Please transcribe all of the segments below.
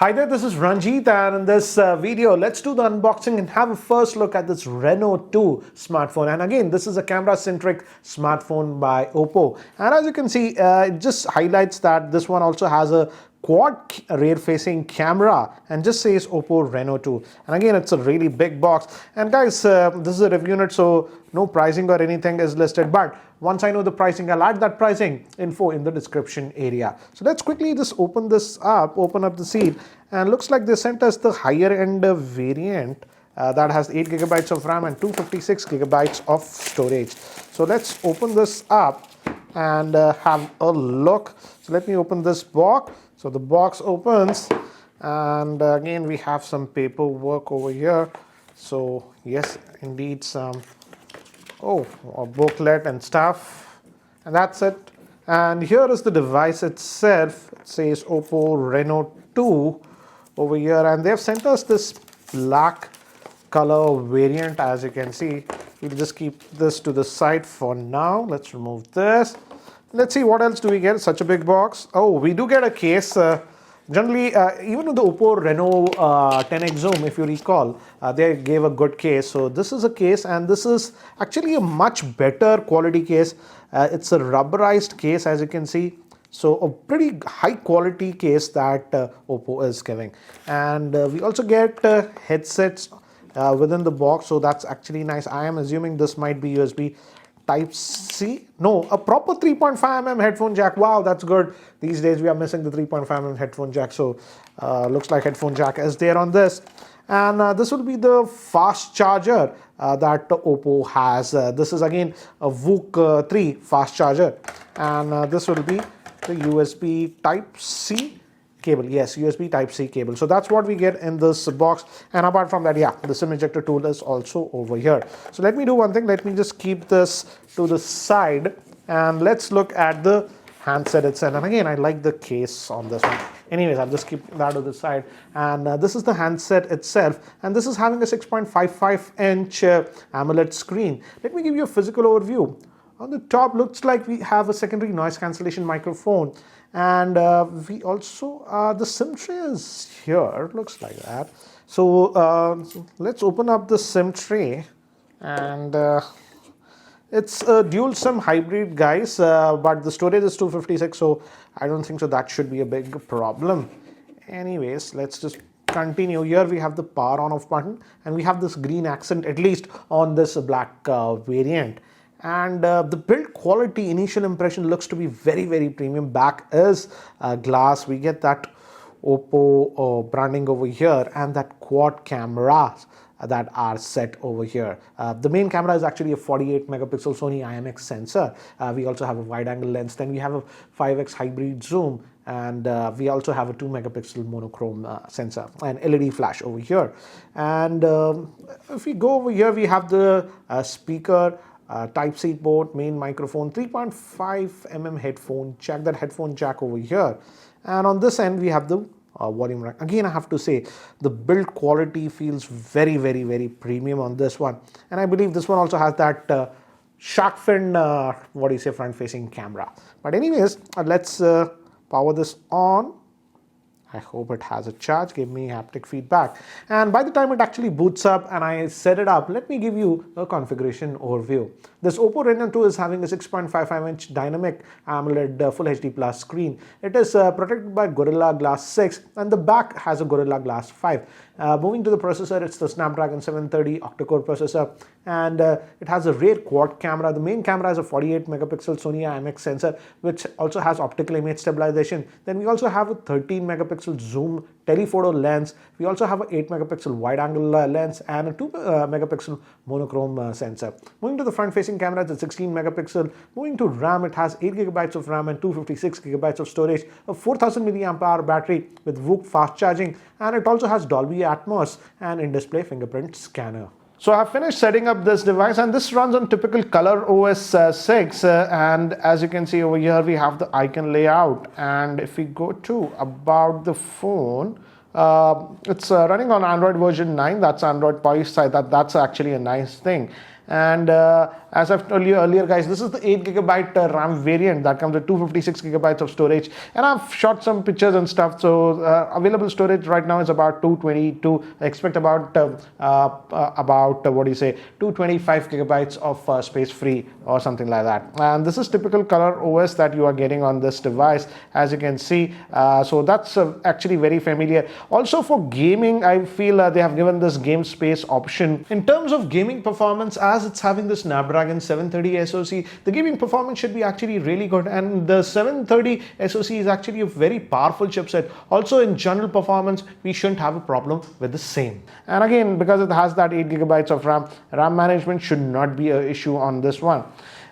Hi there, this is Ranjit, and in this video, let's do the unboxing and have a first look at this Reno 2 smartphone. And again, this is a camera-centric smartphone by Oppo. And as you can see, it just highlights that this one also has a quad rear-facing camera and just says Oppo Reno 2. And again, it's a really big box. And guys, this is a review unit, so no pricing or anything is listed. But once I know the pricing, I'll add that pricing info in the description area. So let's quickly just open this up, open up the seal, and looks like they sent us the higher end variant that has 8 gigabytes of RAM and 256 gigabytes of storage. So let's open this up and have a look. So let me open this box. So the box opens, and again we have some paperwork over here. So yes, indeed some a booklet and stuff, and that's it. And here is the device itself. It says Oppo Reno 2 over here, and they've sent us this black color variant. As you can see, we'll just keep this to the side for now. Let's remove this. Let's see what else do we get. Such a big box. Oh, we do get a case. Generally, even with the Oppo Reno 10X Zoom, if you recall, they gave a good case. So this is a case, and this is actually a much better quality case. It's a rubberized case, as you can see. So a pretty high quality case that Oppo is giving. And we also get headsets within the box. So that's actually nice. I am assuming this might be USB Type-C. No, a proper 3.5mm headphone jack. Wow, that's good. These days we are missing the 3.5mm headphone jack. So looks like headphone jack is there on this. And this will be the fast charger that Oppo has. This is again a VOOC 3 fast charger. And this will be the USB Type-C cable. Yes, USB Type-C cable. So that's what we get in this box. And apart from that, yeah, the SIM ejector tool is also over here. So let me do one thing. Let me just keep this to the side, and let's look at the handset itself. And again, I like the case on this one. Anyways, I'll just keep that to the side. And this is the handset itself, and this is having a 6.55-inch AMOLED screen. Let me give you a physical overview. On the top, looks like we have a secondary noise cancellation microphone, and we also the SIM tray is here. Looks like that. So let's open up the SIM tray, and it's a dual SIM hybrid, guys. But the storage is 256, so I don't think so that should be a big problem. Anyways, let's just continue. Here we have the power on off button, and we have this green accent at least on this black variant. And the build quality, initial impression looks to be very, very premium. Back is glass. We get that Oppo branding over here, and that quad cameras that are set over here. The main camera is actually a 48 megapixel Sony IMX sensor. We also have a wide angle lens. Then we have a 5x hybrid zoom, and we also have a 2 megapixel monochrome sensor and LED flash over here. And if we go over here, we have the speaker, Type-C port, main microphone, 3.5mm headphone jack, that headphone jack over here. And on this end, we have the volume rack. Again, I have to say, the build quality feels very, very, very premium on this one. And I believe this one also has that shark fin, front-facing camera. But anyways, let's power this on. I hope it has a charge. Give me haptic feedback. And by the time it actually boots up and I set it up, let me give you a configuration overview. This Oppo Reno 2 is having a 6.55-inch dynamic AMOLED Full HD Plus screen. It is protected by Gorilla Glass 6, and the back has a Gorilla Glass 5. Moving to the processor, it's the Snapdragon 730 octa-core processor, and it has a rear quad camera. The main camera is a 48 megapixel Sony IMX sensor, which also has optical image stabilization. Then we also have a 13 megapixel zoom telephoto lens. We also have an 8 megapixel wide angle lens and a 2 megapixel monochrome sensor. Moving to the front facing camera, it's a 16 megapixel. Moving to RAM, it has 8 gigabytes of RAM and 256 gigabytes of storage, a 4000 milliamp hour battery with VOOC fast charging, and it also has Dolby Atmos and in-display fingerprint scanner. So I've finished setting up this device, and this runs on typical Color OS 6, and as you can see over here, we have the icon layout. And if we go to about the phone, it's running on Android version 9. That's Android Pie side. That's actually a nice thing. And As I've told you earlier, guys, this is the 8GB RAM variant that comes with 256GB of storage, and I've shot some pictures and stuff. So available storage right now is about 222. I expect about what do you say, 225GB of space free or something like that. And this is typical color OS that you are getting on this device, as you can see. So that's actually very familiar. Also for gaming, I feel they have given this game space option. In terms of gaming performance, as it's having this Snapdragon 730 SoC, the gaming performance should be actually really good, and the 730 SoC is actually a very powerful chipset. Also in general performance, we shouldn't have a problem with the same. And again, because it has that 8GB of RAM management should not be an issue on this one.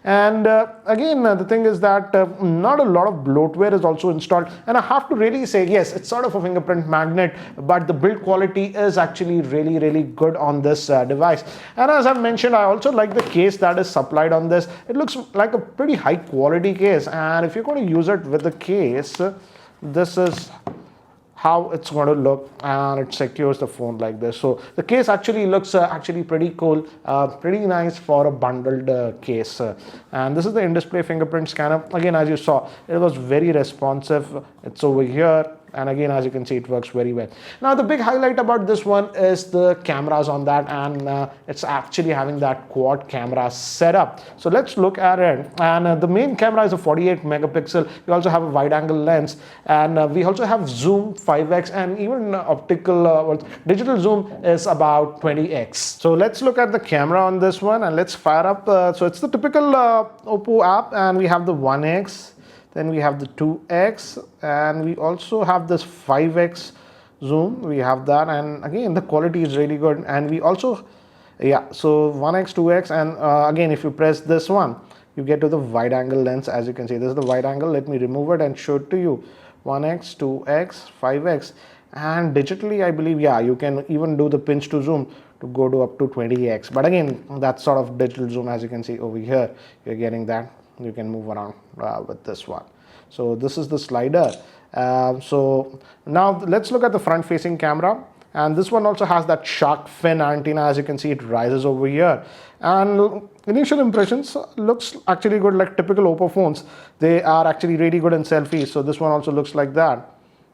And again, the thing is that not a lot of bloatware is also installed, and I have to really say, yes, it's sort of a fingerprint magnet, but the build quality is actually really good on this device. And as I've mentioned, I also like the case that is supplied on this. It looks like a pretty high quality case, and if you're going to use it with the case, this is how it's going to look, and it secures the phone like this. So the case actually looks actually pretty cool, pretty nice for a bundled case. And this is the in-display fingerprint scanner. Again, as you saw, it was very responsive. It's over here. And again, as you can see, it works very well. Now, the big highlight about this one is the cameras on that, and it's actually having that quad camera setup. So let's look at it. And the main camera is a 48 megapixel. We also have a wide angle lens, and we also have zoom 5x, and even optical digital zoom is about 20x. So let's look at the camera on this one, and let's fire up. So it's the typical Oppo app, and we have the 1x. Then we have the 2x, and we also have this 5x zoom. We have that, and again, the quality is really good. And we also, yeah, so 1x, 2x, and again, if you press this one, you get to the wide angle lens. As you can see, this is the wide angle. Let me remove it and show it to you. 1x, 2x, 5x, and digitally, I believe, yeah, you can even do the pinch to zoom to go to up to 20x. But again, that's sort of digital zoom. As you can see over here, you're getting that. You can move around with this one. So this is the slider. So now let's look at the front facing camera, and this one also has that shark fin antenna. As you can see, it rises over here, and initial impressions looks actually good, like typical Oppo phones. They are actually really good in selfies. So this one also looks like that.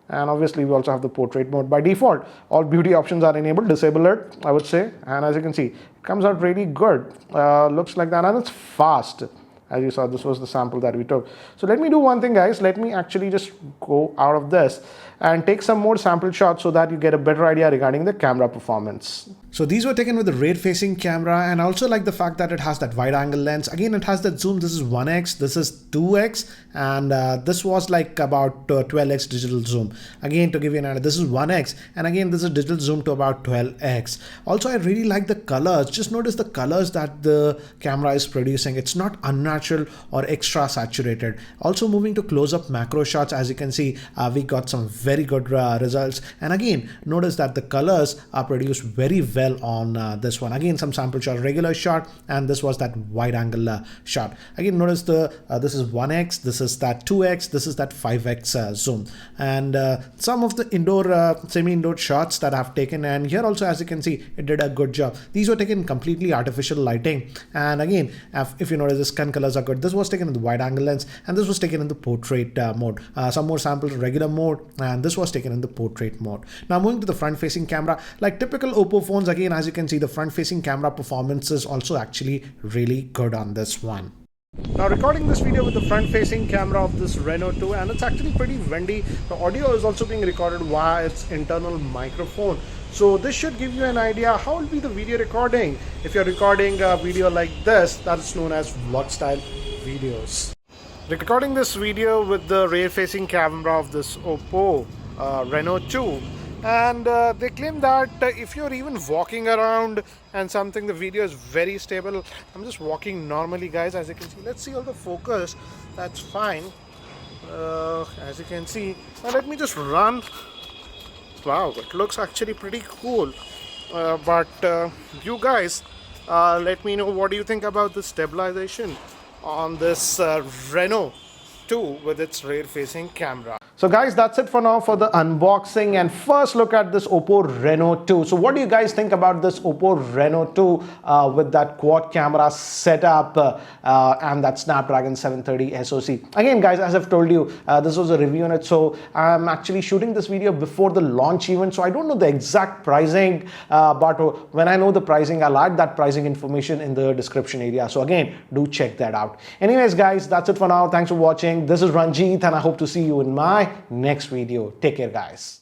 And obviously we also have the portrait mode. By default, all beauty options are enabled. Disable it, I would say. And as you can see, it comes out really good. Looks like that, and it's fast. As you saw, this was the sample that we took. So let me do one thing, guys. Let me actually just go out of this and take some more sample shots so that you get a better idea regarding the camera performance. So these were taken with the rear facing camera, and I also like the fact that it has that wide angle lens. Again, it has that zoom. This is 1x, this is 2x, and this was like about 12x digital zoom. Again, to give you an idea, this is 1x, and again, this is digital zoom to about 12x. Also, I really like the colors. Just notice the colors that the camera is producing. It's not unnatural or extra saturated. Also, moving to close-up macro shots, as you can see, we got some very good results. And again, notice that the colors are produced very well on this one. Again, some sample shot, regular shot, and this was that wide angle shot. Again, notice the this is 1x, this is that 2x, this is that 5x zoom, and some of the indoor semi-indoor shots that I've taken. And here also, as you can see, it did a good job. These were taken completely artificial lighting, and again, if you notice, the skin colors are good. This was taken in the wide angle lens, and this was taken in the portrait mode. Some more samples, regular mode, and this was taken in the portrait mode. Now moving to the front facing camera, like typical Oppo phones, again, as you can see, the front facing camera performance is also actually really good on this one. Now recording this video with the front facing camera of this Reno 2, and it's actually pretty windy. The audio is also being recorded via its internal microphone. So this should give you an idea how will be the video recording if you're recording a video like this, that's known as vlog style videos. Recording this video with the rear facing camera of this Oppo Reno 2, and they claim that if you're even walking around and something, the video is very stable. I'm just walking normally, guys, as you can see. Let's see all the focus. That's fine, as you can see. Now let me just run. Wow, it looks actually pretty cool. But you guys, let me know what do you think about the stabilization on this Reno 2 with its rear-facing camera. So guys, that's it for now for the unboxing and first look at this Oppo Reno 2. So what do you guys think about this Oppo Reno 2 with that quad camera setup and that Snapdragon 730 SoC? Again guys, as I've told you, this was a review on it, so I'm actually shooting this video before the launch event, so I don't know the exact pricing, but when I know the pricing, I'll add that pricing information in the description area. So again, do check that out. Anyways guys, that's it for now. Thanks for watching. This is Ranjit and I hope to see you in my next video. Take care guys.